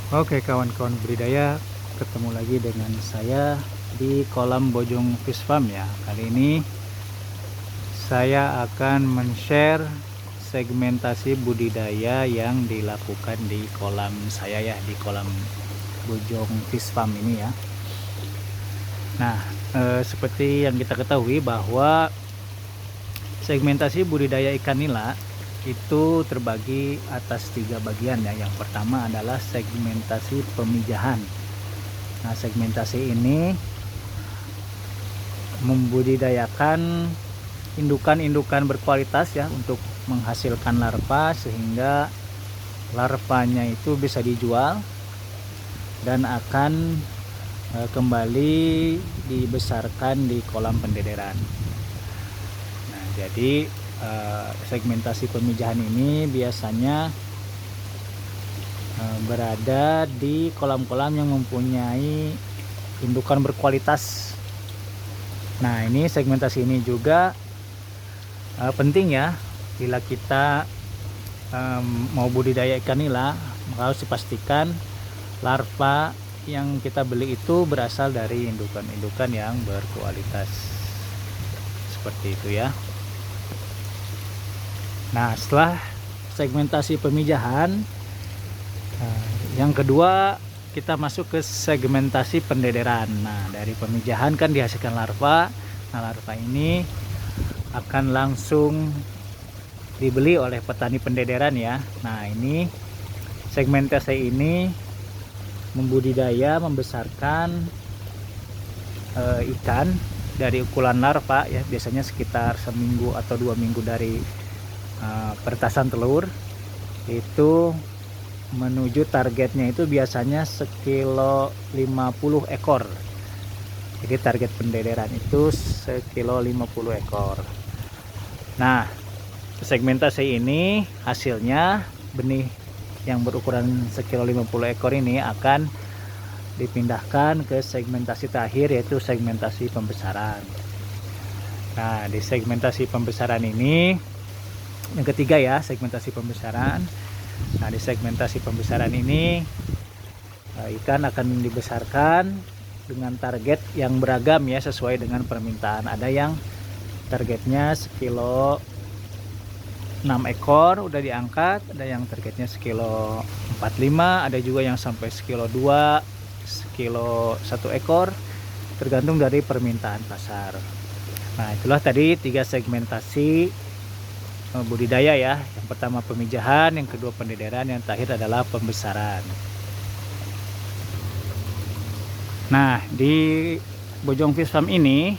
Oke kawan-kawan budidaya, ketemu lagi dengan saya di kolam Bojong Fish Farm ya. Kali ini saya akan men-share segmentasi budidaya yang dilakukan di kolam saya ya, di kolam Bojong Fish Farm ini ya. Nah, seperti yang kita ketahui bahwa segmentasi budidaya ikan nila itu terbagi atas 3 bagian ya. Yang pertama adalah segmentasi pemijahan. Nah, segmentasi ini membudidayakan indukan-indukan berkualitas ya untuk menghasilkan larva, sehingga larvanya itu bisa dijual dan akan kembali dibesarkan di kolam pendederan. Nah, jadi segmentasi pemijahan ini biasanya berada di kolam-kolam yang mempunyai indukan berkualitas. Nah, ini segmentasi ini juga penting ya. Bila kita mau budidaya ikan nila, maka harus dipastikan larva yang kita beli itu berasal dari indukan-indukan yang berkualitas. Seperti itu ya. Nah, setelah segmentasi pemijahan, yang kedua kita masuk ke segmentasi pendederan. Nah, dari pemijahan kan dihasilkan larva. Nah, larva ini akan langsung dibeli oleh petani pendederan ya. Nah, ini segmentasi ini membudidaya, membesarkan ikan dari ukuran larva ya, biasanya sekitar seminggu atau 2 minggu dari peretasan telur, itu menuju targetnya itu biasanya sekilo 50 ekor. Jadi target pendederan itu sekilo 50 ekor. Nah, segmentasi ini hasilnya benih yang berukuran sekilo 50 ekor ini akan dipindahkan ke segmentasi terakhir, yaitu segmentasi pembesaran. Nah, di segmentasi pembesaran ini yang ketiga ya, segmentasi pembesaran. Nah, di segmentasi pembesaran ini ikan akan dibesarkan dengan target yang beragam ya, sesuai dengan permintaan. Ada yang targetnya sekilo 6 ekor udah diangkat, ada yang targetnya sekilo 45, ada juga yang sampai sekilo 2, sekilo 1 ekor, tergantung dari permintaan pasar. Nah, itulah tadi 3 segmentasi budidaya ya. Yang pertama pemijahan, yang kedua pendederan, yang terakhir adalah pembesaran. Nah, di Bojong Fish Farm ini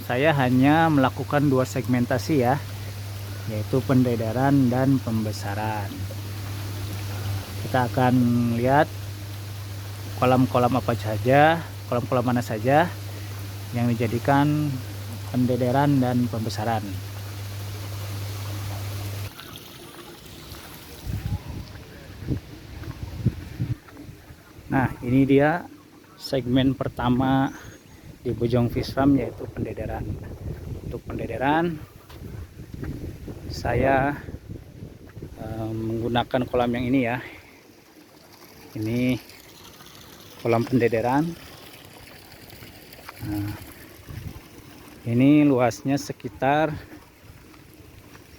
saya hanya melakukan 2 segmentasi ya, yaitu pendederan dan pembesaran. Kita akan lihat kolam-kolam apa saja, kolam-kolam mana saja yang dijadikan pendederan dan pembesaran. Nah, ini dia segmen pertama di Bojong Fish Farm, yaitu pendederan. Untuk pendederan saya menggunakan kolam yang ini ya. Ini kolam pendederan. Nah, ini luasnya sekitar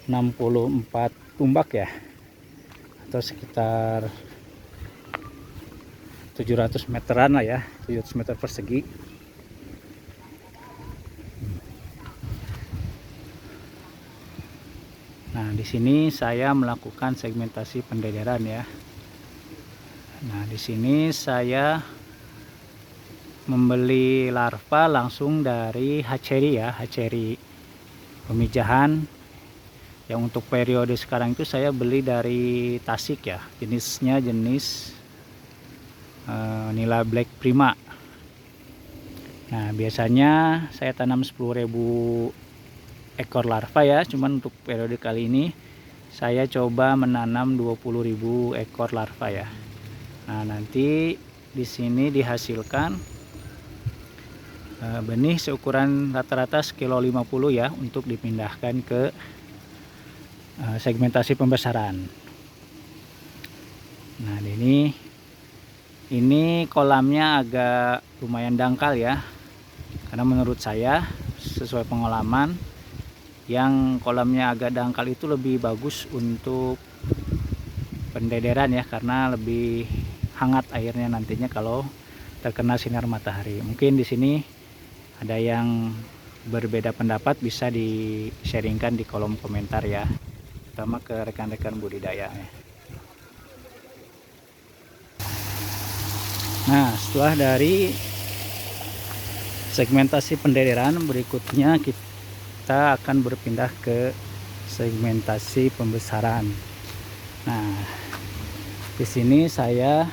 64 tumbak ya, atau sekitar 700 meteran lah ya, 700 meter persegi. Nah, di sini saya melakukan segmentasi pendederan ya. Nah, di sini saya membeli larva langsung dari hatchery ya, hatchery pemijahan. Yang untuk periode sekarang itu saya beli dari Tasik ya, jenisnya jenis nila black prima. Nah, biasanya saya tanam 10.000 ekor larva ya, cuman untuk periode kali ini saya coba menanam 20.000 ekor larva ya. Nah, nanti di sini dihasilkan benih seukuran rata-rata sekilo 50 ya, untuk dipindahkan ke segmentasi pembesaran. Nah, ini Ini kolamnya agak lumayan dangkal ya, karena menurut saya sesuai pengalaman, yang kolamnya agak dangkal itu lebih bagus untuk pendederan ya, karena lebih hangat airnya nantinya kalau terkena sinar matahari. Mungkin di sini ada yang berbeda pendapat, bisa di-sharingkan di kolom komentar ya, terutama ke rekan-rekan budidaya ya. Nah, setelah dari segmentasi pendederan, berikutnya kita akan berpindah ke segmentasi pembesaran. Nah, di sini saya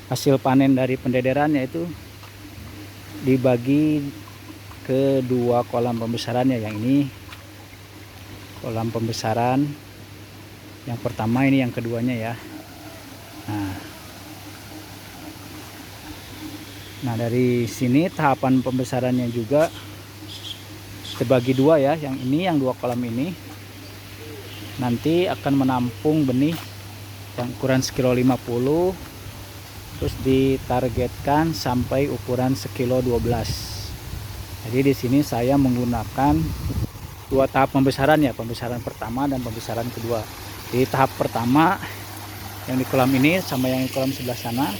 hasil panen dari pendederan yaitu dibagi ke dua kolam pembesarannya. Yang ini kolam pembesaran yang pertama, ini yang keduanya ya. Nah, dari sini tahapan pembesarannya juga terbagi dua ya. Yang ini, yang dua kolam ini nanti akan menampung benih yang ukuran sekilo 50, terus ditargetkan sampai ukuran sekilo 12. Jadi di sini saya menggunakan dua tahap pembesaran ya, pembesaran pertama dan pembesaran kedua. Di tahap pertama yang di kolam ini sama yang di kolam sebelah sana,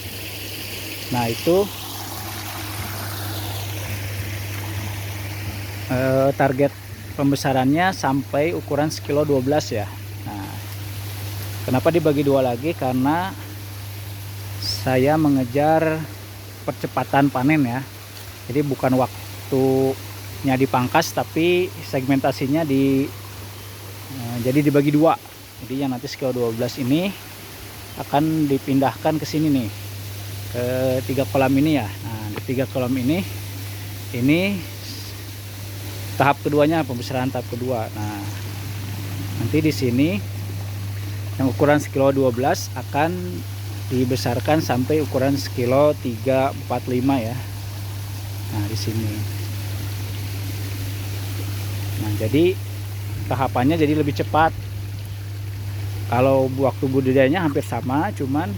nah itu target pembesarannya sampai ukuran sekilo 12 ya. Nah, kenapa dibagi dua lagi? Karena saya mengejar percepatan panen ya. Jadi bukan waktunya dipangkas, tapi segmentasinya jadi dibagi dua. Jadi yang nanti sekilo 12 ini akan dipindahkan ke sini nih, ke 3 kolam ini ya. Nah, di 3 kolam ini tahap keduanya, pembesaran tahap kedua. Nah, nanti di sini yang ukuran sekilo 12 akan dibesarkan sampai ukuran sekilo 345 ya. Nah, di sini. Nah, jadi tahapannya jadi lebih cepat. Kalau waktu budidayanya hampir sama, cuman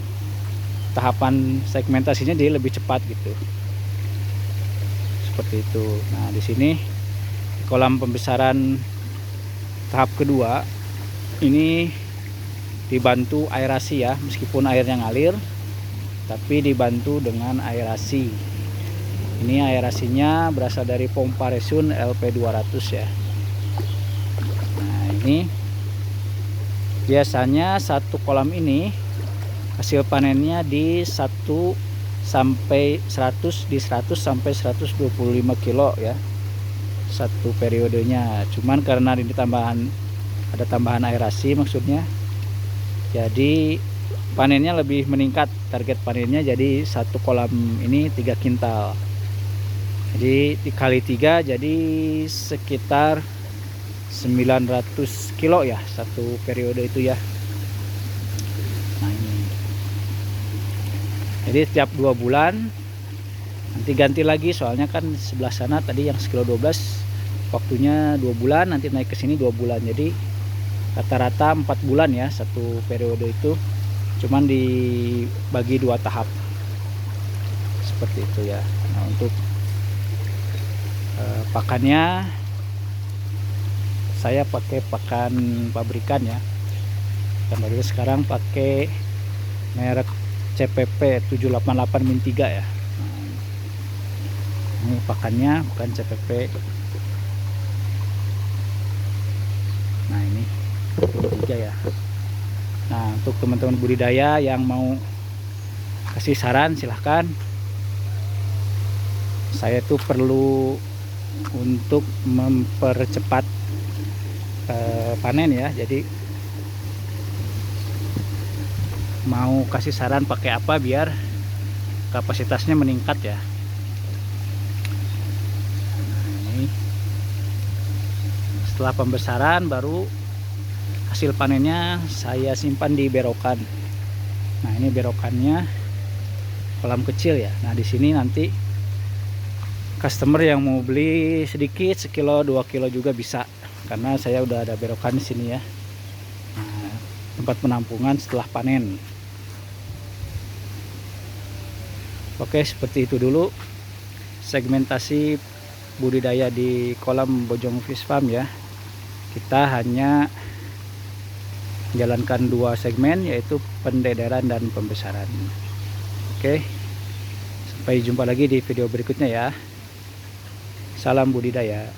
tahapan segmentasinya jadi lebih cepat gitu. Seperti itu. Nah, di sini kolam pembesaran tahap kedua ini dibantu aerasi ya, meskipun airnya ngalir tapi dibantu dengan aerasi. Ini aerasinya berasal dari pompa Resun LP200 ya. Nah, ini biasanya satu kolam ini hasil panennya di 1 sampai 100, di 100 sampai 125 kilo ya, satu periodenya. Cuman karena ini ada tambahan aerasi maksudnya, jadi panennya lebih meningkat. Target panennya jadi satu kolam ini 3 kintal, jadi dikali 3 jadi sekitar 900 kilo ya satu periode itu ya. Nah, ini jadi setiap 2 bulan nanti ganti lagi, soalnya kan sebelah sana tadi yang sekilo 12 waktunya 2 bulan, nanti naik ke sini 2 bulan, jadi rata-rata 4 bulan ya satu periode itu, cuman dibagi 2 tahap seperti itu ya. Nah, untuk pakannya saya pakai pakan pabrikan ya, dan baru sekarang pakai merek CPP 788-3 ya. Ini pakannya bukan CPP. Nah, ini 3 ya. Nah, untuk teman-teman budidaya yang mau kasih saran silahkan. Saya tuh perlu untuk mempercepat panen ya, jadi mau kasih saran pakai apa biar kapasitasnya meningkat ya. Setelah pembesaran baru hasil panennya saya simpan di berokan. Nah, ini berokannya kolam kecil ya. Nah, di sini nanti customer yang mau beli sedikit, sekilo 2 kilo juga bisa, karena saya udah ada berokan di sini ya. Nah, tempat penampungan setelah panen. Oke, seperti itu dulu segmentasi budidaya di kolam Bojong Fish Farm ya. Kita hanya jalankan 2 segmen, yaitu pendederan dan pembesaran. Oke, sampai jumpa lagi di video berikutnya ya. Salam budidaya.